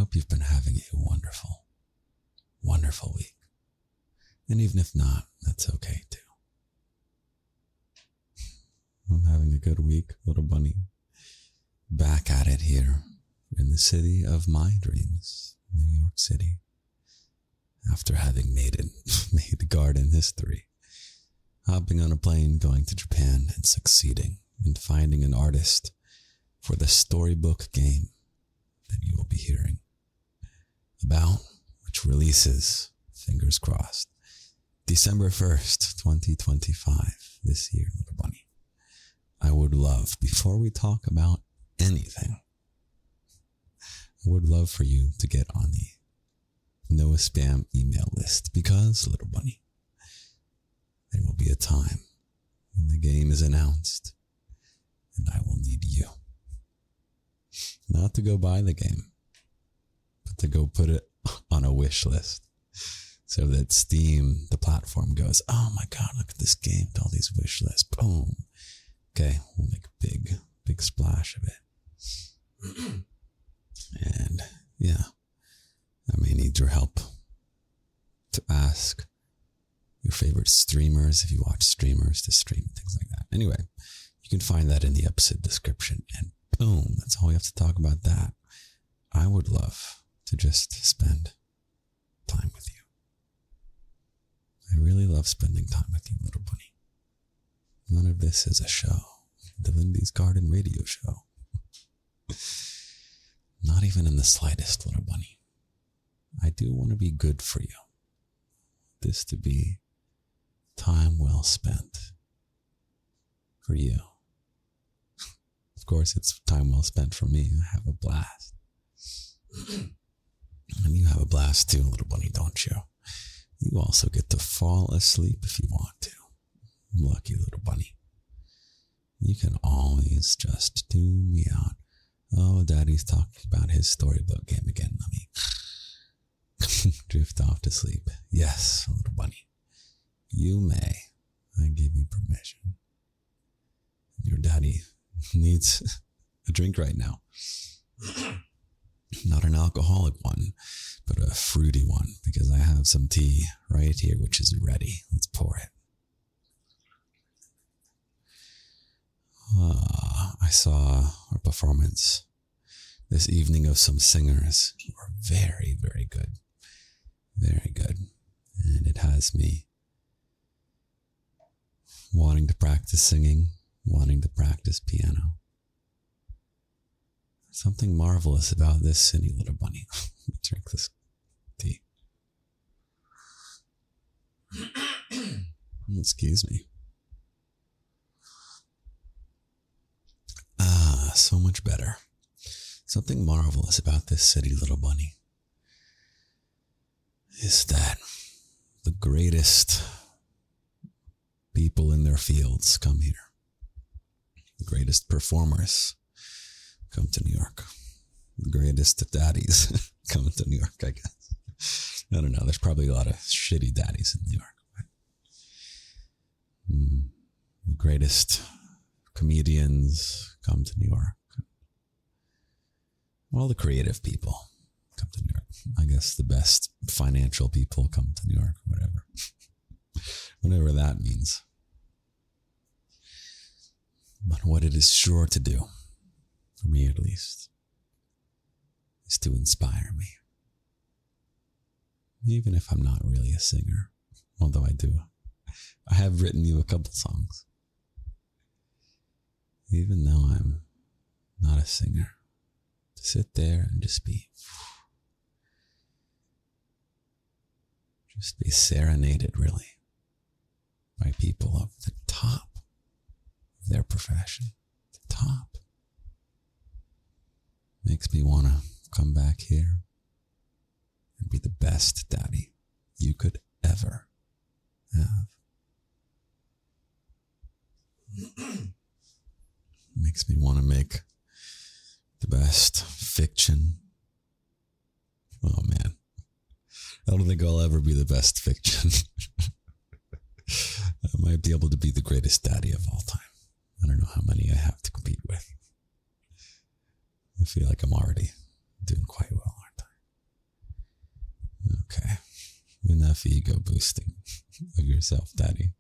hope you've been having a wonderful, wonderful week. And even if not, that's okay too. I'm having a good week, little bunny. Back at it here in the city of my dreams, New York City. After having made garden history. Hopping on a plane, going to Japan, and succeeding in finding an artist for the storybook game that you will be hearing about, which releases, fingers crossed, December 1st, 2025, this year, little bunny. I would love, before we talk about anything, I would love for you to get on the no spam email list, because, little bunny, there will be a time when the game is announced and I will need you. Not to go buy the game, but to go put it on a wish list so that Steam, the platform, goes, oh my God, look at this game with all these wish lists. Boom. Okay, we'll make a big splash of it. And yeah, I may need your help to ask your favorite streamers, if you watch streamers, to stream, things like that. Anyway, you can find that in the episode description. And boom, that's all we have to talk about that. I would love to just spend time with you. I really love spending time with you, little bunny. None of this is a show. The Lindy's Garden radio show. Not even in the slightest, little bunny. I do want to be good for you. This to be time well spent for you. Of course, it's time well spent for me. I have a blast. And you have a blast too, little bunny, don't you? You also get to fall asleep if you want to. Lucky little bunny. You can always just tune me out. Oh, Daddy's talking about his storybook game again. Let me drift off to sleep. Yes, little bunny. You may. I give you permission. Your daddy needs a drink right now. Not an alcoholic one, but a fruity one, because I have some tea right here, which is ready. Let's pour it. I saw a performance this evening of some singers who are very, very good. Very good. And it has me wanting to practice singing, wanting to practice piano. Something marvelous about this city, little bunny. Let me drink this tea. Excuse me. So much better. Something marvelous about this city, little bunny, is that the greatest people in their fields come here. The greatest performers come to New York. The greatest daddies come to New York, I guess. I don't know. There's probably a lot of shitty daddies in New York. The greatest comedians come to New York. All the creative people come to New York. I guess the best financial people come to New York, whatever. Whatever that means. But what it is sure to do, for me at least, is to inspire me. Even if I'm not really a singer, although I have written you a couple songs. Even though I'm not a singer, to sit there and just be serenaded, really, by people of the top of their profession, the top, makes me want to come back here and be the best daddy you could ever have. Makes me want to make the best fiction. Oh man, I don't think I'll ever be the best fiction. I might be able to be the greatest daddy of all time. I don't know how many I have to compete with. I feel like I'm already doing quite well, aren't I? Enough ego boosting of yourself, Daddy.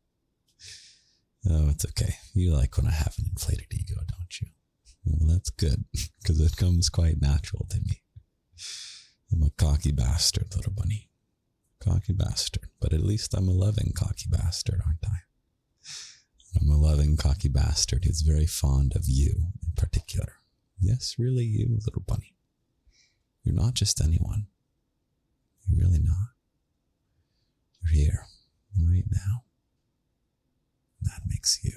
Oh, it's okay. You like when I have an inflated ego, don't you? Well, that's good, because it comes quite natural to me. I'm a cocky bastard, little bunny. Cocky bastard. But at least I'm a loving cocky bastard, aren't I? I'm a loving cocky bastard who's very fond of you in particular. Yes, really you, little bunny. You're not just anyone. You're really not. You're here, right now. That makes you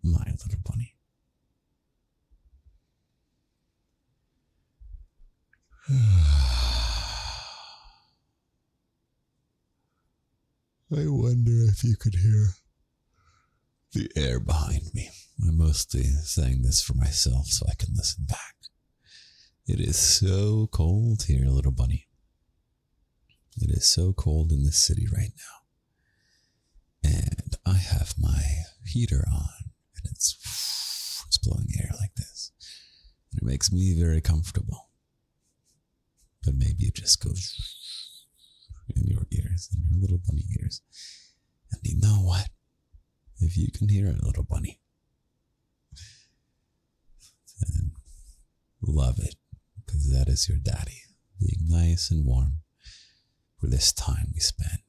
my little bunny. I wonder if you could hear the air behind me. I'm mostly saying this for myself so I can listen back. It is so cold here, little bunny. It is so cold in this city right now. And I have my heater on, and it's blowing air like this. And it makes me very comfortable. But maybe it just goes in your ears, in your little bunny ears. And you know what? If you can hear it, little bunny, then love it, because that is your daddy, being nice and warm for this time we spend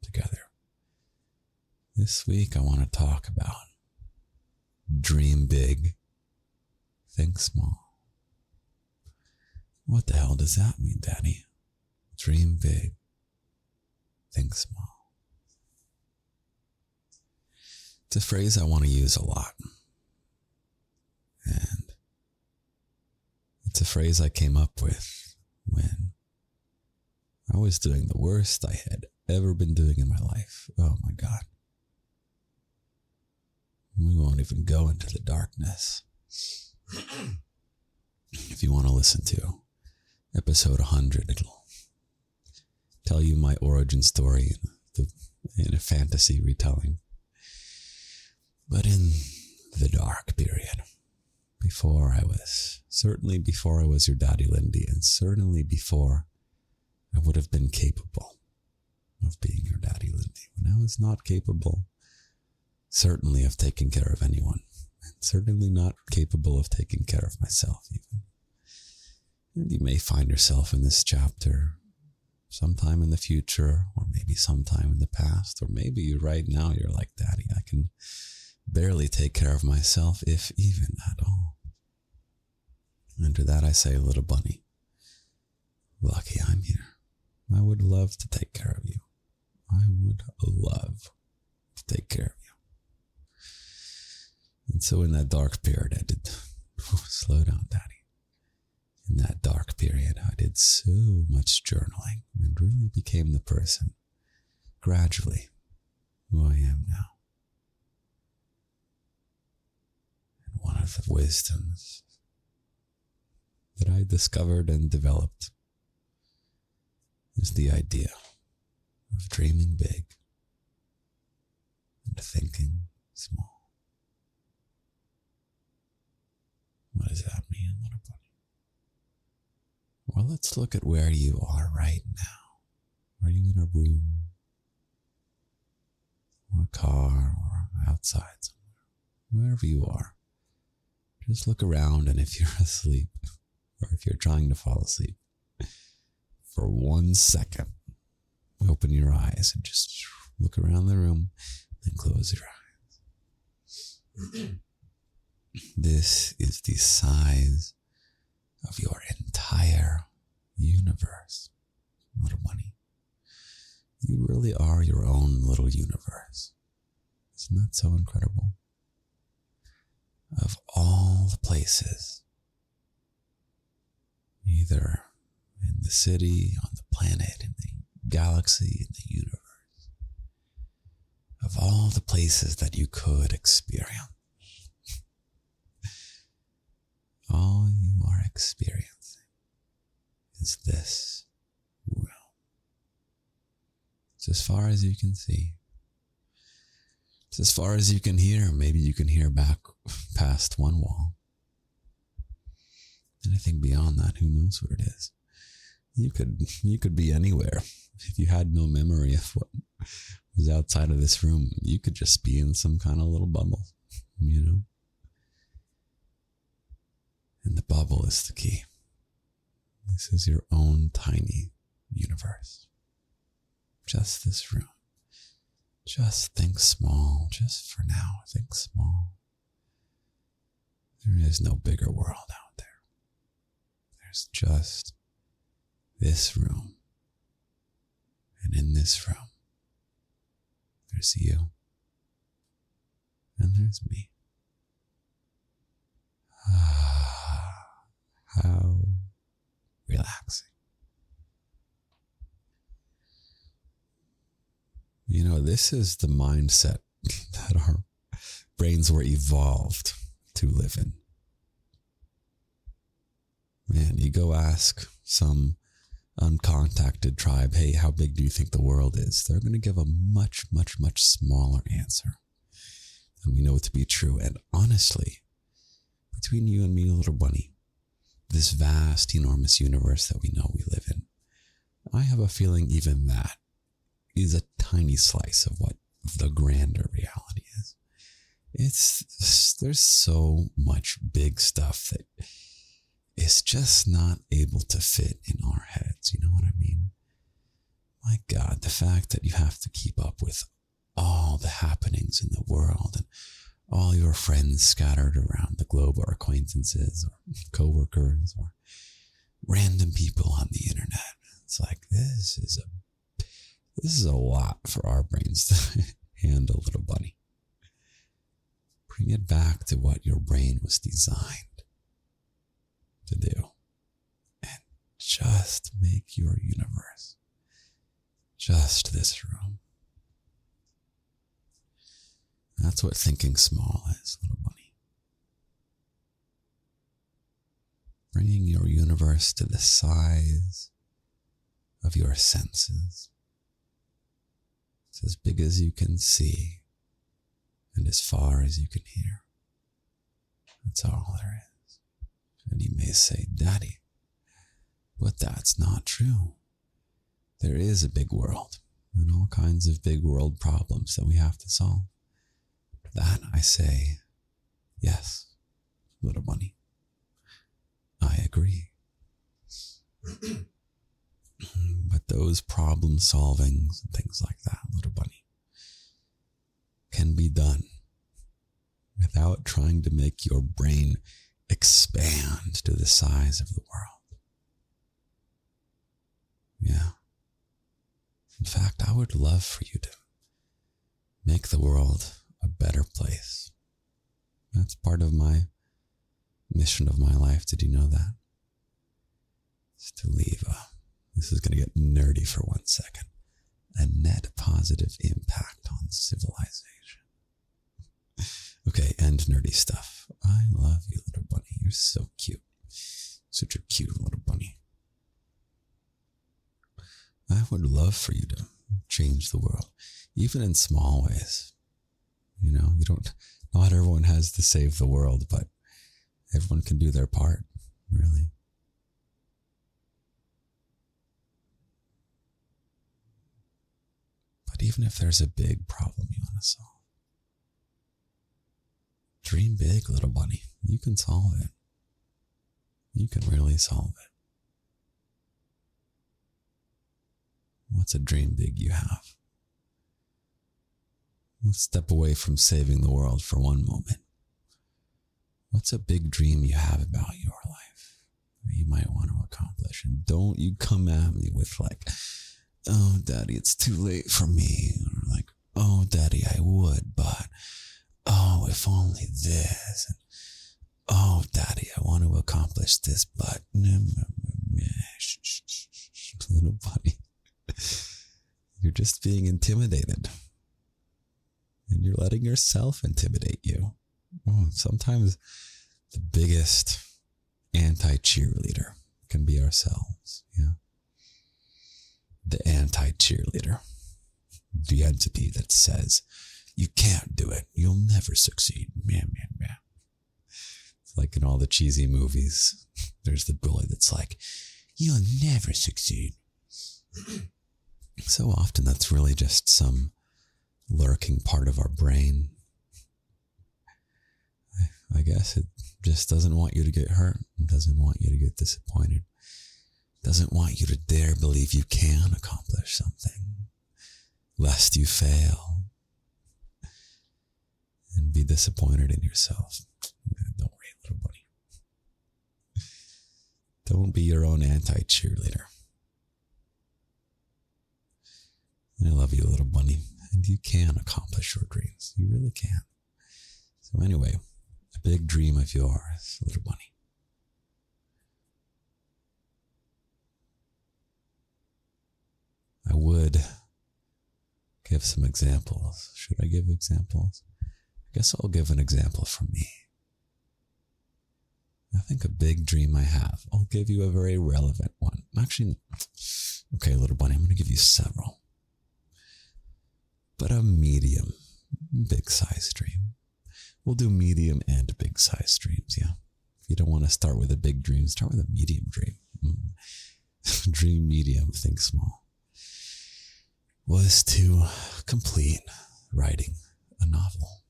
together. This week I want to talk about dream big, think small. What the hell does that mean, Daddy? Dream big, think small. It's a phrase I want to use a lot. And it's a phrase I came up with when I was doing the worst I had ever been doing in my life. Oh my God. We won't even go into the darkness. If you want to listen to episode 100, it'll tell you my origin story in a fantasy retelling. But in the dark period, before I was your daddy Lindy, and certainly before I would have been capable of being your daddy Lindy, when I was not capable, certainly of taking care of anyone, and certainly not capable of taking care of myself even. And you may find yourself in this chapter sometime in the future, or maybe sometime in the past, or maybe right now you're like, Daddy, I can barely take care of myself, if even at all. And to that I say, little bunny, lucky I'm here. I would love to take care of you. I would love to take care of you. And so in that dark period, I did, slow down, Daddy. In that dark period, I did so much journaling and really became the person, gradually, who I am now. And one of the wisdoms that I discovered and developed is the idea of dreaming big and thinking small. What does that mean, little bunny? Well, let's look at where you are right now. Are you in a room, or a car, or outside somewhere? Wherever you are, just look around, and if you're asleep, or if you're trying to fall asleep, for 1 second, open your eyes and just look around the room, then close your eyes. This is the size of your entire universe, little bunny. You really are your own little universe. Isn't that so incredible? Of all the places, either in the city, on the planet, in the galaxy, in the universe, of all the places that you could experience, all you are experiencing is this realm. It's as far as you can see. It's as far as you can hear. Maybe you can hear back past one wall. Anything beyond that, who knows what it is. you could be anywhere. If you had no memory of what was outside of this room, you could just be in some kind of little bubble, And the bubble is the key. This is your own tiny universe. Just this room. Just think small. Just for now, think small. There is no bigger world out there. There's just this room. And in this room, there's you. And there's me. How relaxing. This is the mindset that our brains were evolved to live in. Man, you go ask some uncontacted tribe, hey, how big do you think the world is? They're going to give a much, much, much smaller answer. And we know it to be true. And honestly, between you and me, little bunny, this vast, enormous universe that we know we live in, I have a feeling even that is a tiny slice of what the grander reality is. There's so much big stuff that is just not able to fit in our heads. You know what I mean? My God, the fact that you have to keep up with all the happenings in the world and all your friends scattered around the globe, or acquaintances or coworkers or random people on the internet. It's like, this is a lot for our brains to handle, little bunny. Bring it back to what your brain was designed to do. And just make your universe just this room. That's what thinking small is, little bunny. Bringing your universe to the size of your senses. It's as big as you can see and as far as you can hear. That's all there is. And you may say, Daddy, but that's not true. There is a big world and all kinds of big world problems that we have to solve. To that I say, yes, little bunny, I agree. But those problem solvings and things like that, little bunny, can be done without trying to make your brain expand to the size of the world. Yeah. In fact, I would love for you to make the world a better place. That's part of my mission of my life. Did you know that? It's to leave this is going to get nerdy for 1 second, a net positive impact on civilization. Okay, and nerdy stuff. I love you, little bunny. You're so cute. Such a cute little bunny. I would love for you to change the world, even in small ways. Not everyone has to save the world, but everyone can do their part, really. But even if there's a big problem you want to solve, dream big, little bunny. You can solve it. You can really solve it. What's a dream big you have? Let's step away from saving the world for one moment. What's a big dream you have about your life that you might want to accomplish? And don't you come at me with like, oh, Daddy, it's too late for me. Or like, oh, Daddy, I would, but, oh, if only this. And, oh, Daddy, I want to accomplish this, but, little buddy, you're just being intimidated. And you're letting yourself intimidate you. Oh, sometimes the biggest anti-cheerleader can be ourselves. Yeah. The anti-cheerleader. The entity that says, you can't do it. You'll never succeed. It's like in all the cheesy movies. There's the bully that's like, You'll never succeed. So often that's really just some lurking part of our brain. I guess it just doesn't want you to get hurt. It doesn't want you to get disappointed. It doesn't want you to dare believe you can accomplish something, lest you fail and be disappointed in yourself. Don't worry, little buddy. Don't be your own anti-cheerleader. I love you, little bunny, and you can accomplish your dreams. You really can. So anyway, a big dream of yours, little bunny. I would give some examples. Should I give examples? I guess I'll give an example from me. I think a big dream I have. I'll give you a very relevant one. Actually, okay, little bunny, I'm going to give you several. But a medium, big size dream. We'll do medium and big size dreams, yeah. If you don't want to start with a big dream, start with a medium dream. Dream medium, think small. Was to complete writing a novel.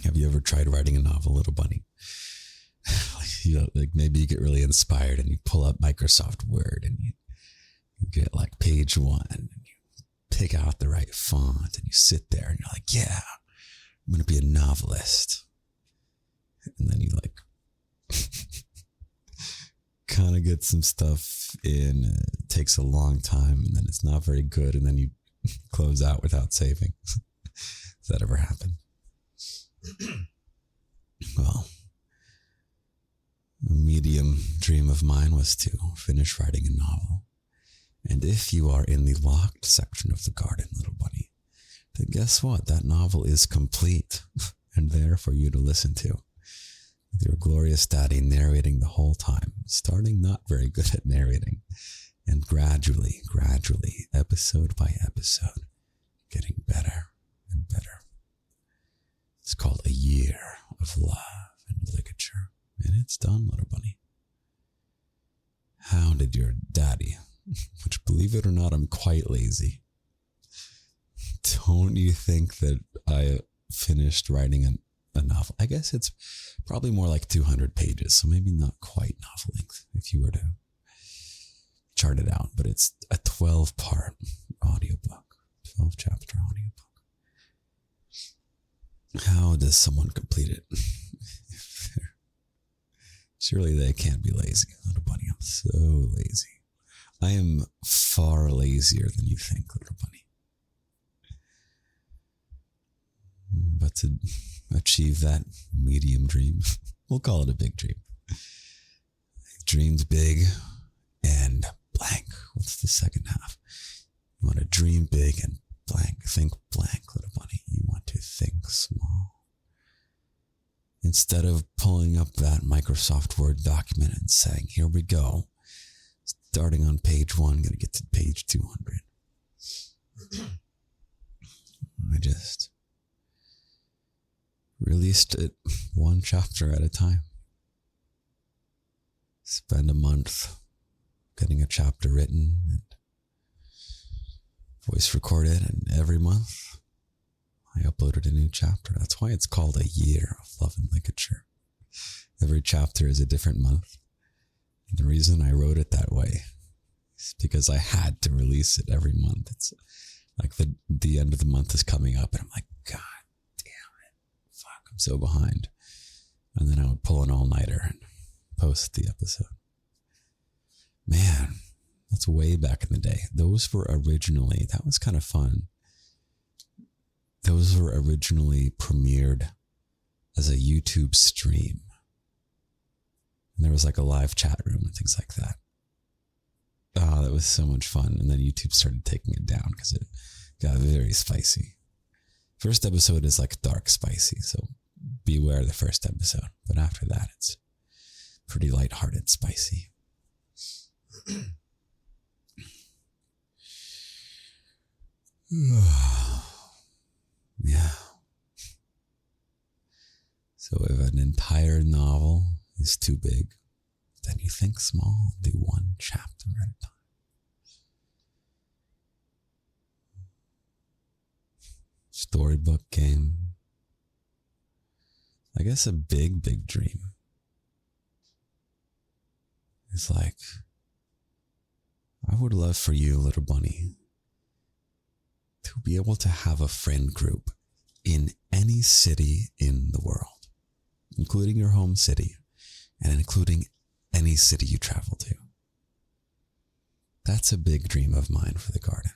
Have you ever tried writing a novel, little bunny? Like maybe you get really inspired and you pull up Microsoft Word and you get like page 1 and you pick out the right font and you sit there and you're like, yeah, I'm going to be a novelist. And then you like kind of get some stuff in. It takes a long time and then it's not very good. And then you close out without saving. Does that ever happen? Well, a medium dream of mine was to finish writing a novel. And if you are in the locked section of the garden, little bunny, then guess what? That novel is complete and there for you to listen to. With your glorious daddy narrating the whole time, starting not very good at narrating, and gradually, episode by episode, getting better and better. It's called A Year of Love and Ligature. And it's done, little bunny. How did your daddy, which believe it or not, I'm quite lazy. Don't you think that I finished writing a novel? I guess it's probably more like 200 pages, so maybe not quite novel length if you were to chart it out. But it's a 12-part audiobook, 12-chapter audiobook. How does someone complete it? Surely they can't be lazy, little bunny. I'm so lazy. I am far lazier than you think, little bunny. But to achieve that medium dream, we'll call it a big dream. Dreams big and blank. What's the second half? You want to dream big and blank. Think blank, little bunny. You want to think small. Instead of pulling up that Microsoft Word document and saying, here we go, starting on page 1, going to get to page 200. I just released it one chapter at a time. Spend a month getting a chapter written and voice recorded, and every month I uploaded a new chapter. That's why it's called A Year of Love and Ligature. Every chapter is a different month. And the reason I wrote it that way is because I had to release it every month. It's like the end of the month is coming up and I'm like, God damn it. Fuck, I'm so behind. And then I would pull an all-nighter and post the episode. Man, that's way back in the day. Those were originally, that was kind of fun. Those were originally premiered as a YouTube stream. And there was like a live chat room and things like that. Oh, that was so much fun. And then YouTube started taking it down because it got very spicy. First episode is like dark spicy, so beware the first episode. But after that, it's pretty lighthearted spicy. Yeah. So we have an entire novel is too big, then you think small, do one chapter at a time. Storybook game. I guess a big dream is like, I would love for you, little bunny, to be able to have a friend group in any city in the world, including your home city and including any city you travel to. That's a big dream of mine for the garden.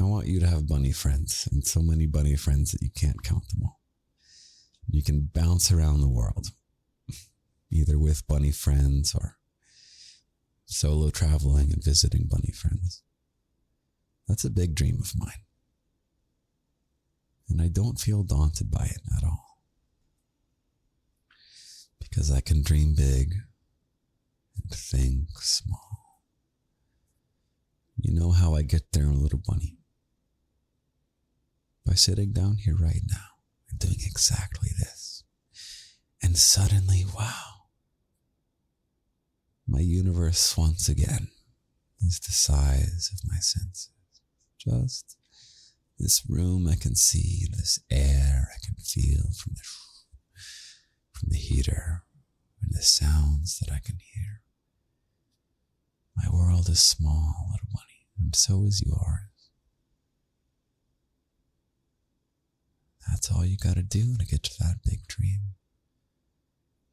I want you to have bunny friends, and so many bunny friends that you can't count them all. You can bounce around the world, either with bunny friends or solo traveling and visiting bunny friends. That's a big dream of mine. And I don't feel daunted by it at all. Because I can dream big and think small. You know how I get there, little bunny? By sitting down here right now and doing exactly this. And suddenly, wow, my universe once again is the size of my senses. Just this room I can see, this air I can feel from the heater, and the sounds that I can hear. My world is small, little bunny, and so is yours. That's all you gotta do to get to that big dream.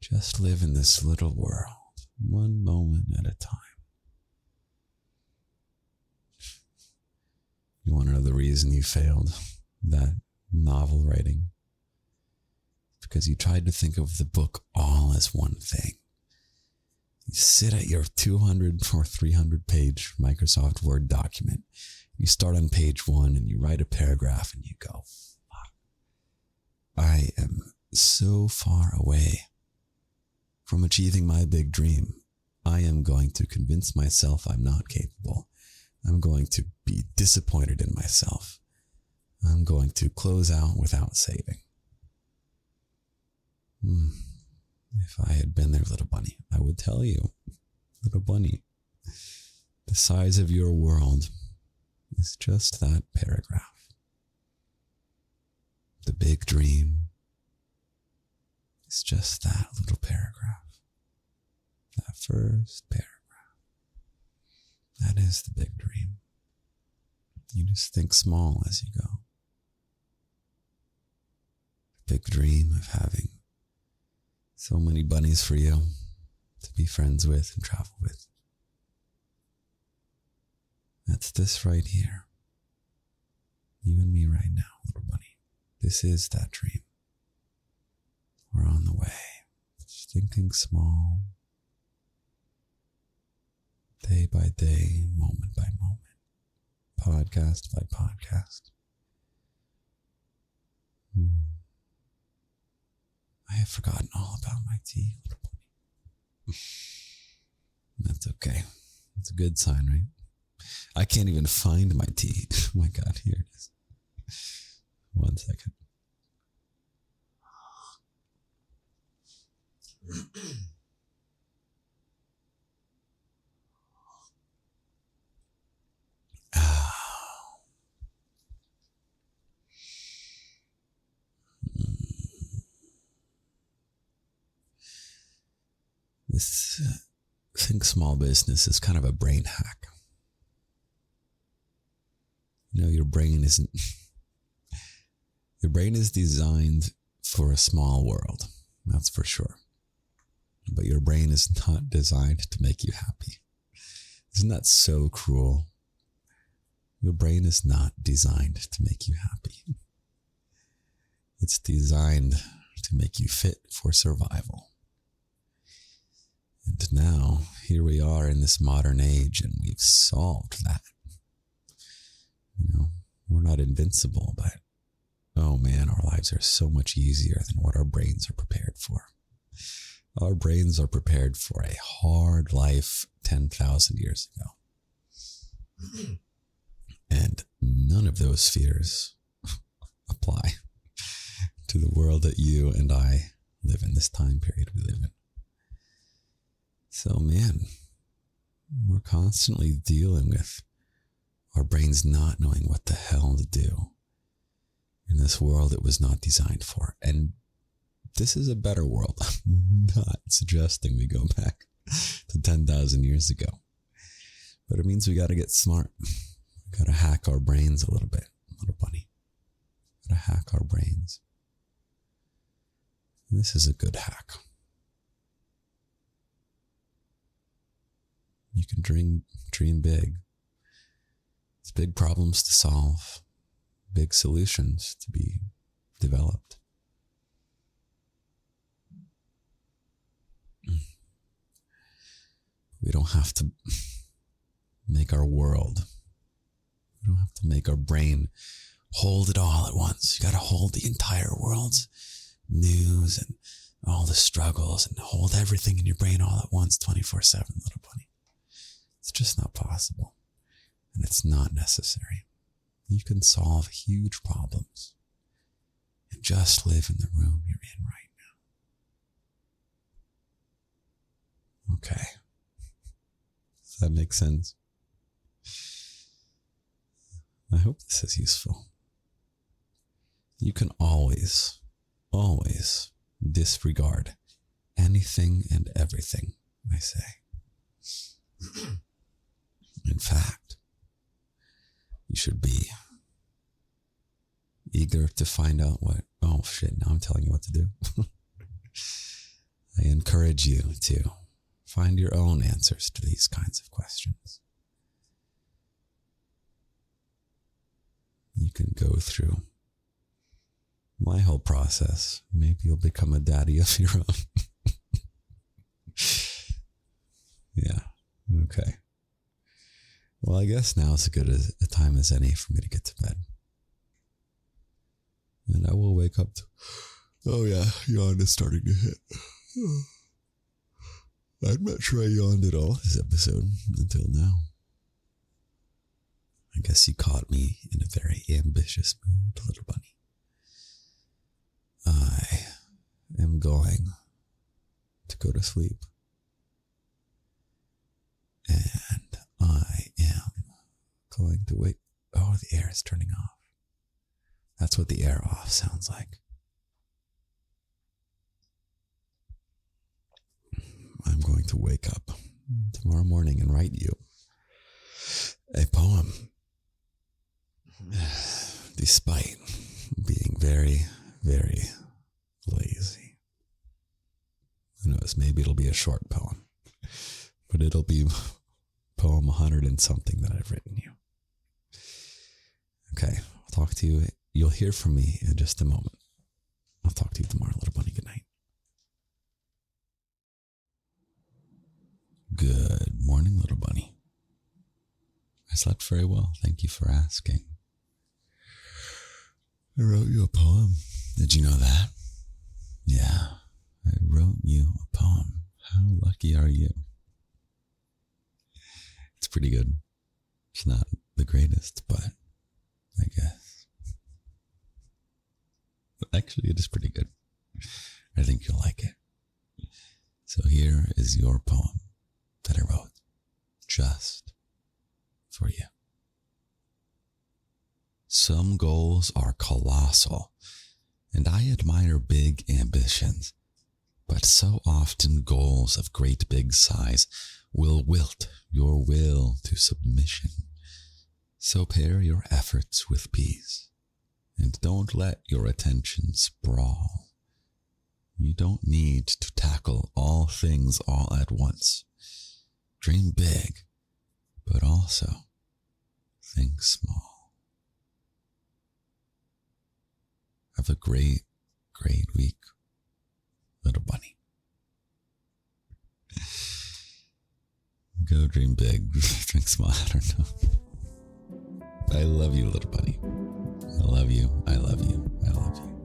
Just live in this little world, one moment at a time. You want to know the reason you failed that novel writing? Because you tried to think of the book all as one thing. You sit at your 200 or 300 page Microsoft Word document. You start on page 1 and you write a paragraph and you go, fuck, I am so far away from achieving my big dream. I am going to convince myself I'm not capable. I'm going to be disappointed in myself. I'm going to close out without saving. If I had been there, little bunny, I would tell you, little bunny, the size of your world is just that paragraph. The big dream is just that little paragraph. That first paragraph. That is the big dream. You just think small as you go. The big dream of having so many bunnies for you to be friends with and travel with. That's this right here. You and me right now, little bunny. This is that dream. We're on the way. Just thinking small. Day by day, moment by moment, podcast by podcast. I have forgotten all about my tea, little bunny. That's okay. It's a good sign, right? I can't even find my tea. Oh my God, here it is. 1 second. This think small business is kind of a brain hack. You know, your brain is designed for a small world. That's for sure. But your brain is not designed to make you happy. Isn't that so cruel? Your brain is not designed to make you happy. It's designed to make you fit for survival. And now, here we are in this modern age, and we've solved that. You know, we're not invincible, but, oh man, our lives are so much easier than what our brains are prepared for. Our brains are prepared for a hard life 10,000 years ago. And none of those fears apply to the world that you and I live in, this time period we live in. So, man, we're constantly dealing with our brains not knowing what the hell to do in this world it was not designed for. And this is a better world. I'm not suggesting we go back to 10,000 years ago. But it means we got to get smart. We got to hack our brains a little bit, little bunny. Got to hack our brains. And this is a good hack. You can dream big. It's big problems to solve, big solutions to be developed. We don't have to make our world. We don't have to make our brain hold it all at once. You got to hold the entire world's news and all the struggles and hold everything in your brain all at once 24/7, little bunny. It's just not possible. And it's not necessary. You can solve huge problems and just live in the room you're in right now. Okay. Does that make sense? I hope this is useful. You can always disregard anything and everything I say. In fact, you should be eager to find out what... Oh, shit, now I'm telling you what to do. I encourage you to find your own answers to these kinds of questions. You can go through my whole process. Maybe you'll become a daddy of your own. Yeah, okay. Well, I guess now is as good a time as any for me to get to bed. And I will wake up to... Oh yeah, yawn is starting to hit. I'm not sure I yawned at all this episode until now. I guess you caught me in a very ambitious mood, little bunny. I am going to go to sleep. And I am going to wait. Oh, the air is turning off. That's what the air off sounds like. I'm going to wake up tomorrow morning and write you a poem. Despite being very, very lazy. Who knows, maybe it'll be a short poem. But it'll be poem 100 and something that I've written you. Okay, I'll talk to you. You'll hear from me in just a moment. I'll talk to you tomorrow, little bunny. Good night. Good morning, little bunny. I slept very well. Thank you for asking. I wrote you a poem. Did you know that? Yeah, I wrote you a poem. How lucky are you? It's pretty good. It's not the greatest, but I guess. Actually, it is pretty good. I think you'll like it. So here is your poem that I wrote just for you. Some goals are colossal, and I admire big ambitions, but so often goals of great big size will wilt your will to submission. So pair your efforts with peace, and don't let your attention sprawl. You don't need to tackle all things all at once. Dream big, but also think small. Have a great, great week, little bunny. Go dream big, think small, I don't know. I love you, little bunny. I love you, I love you, I love you.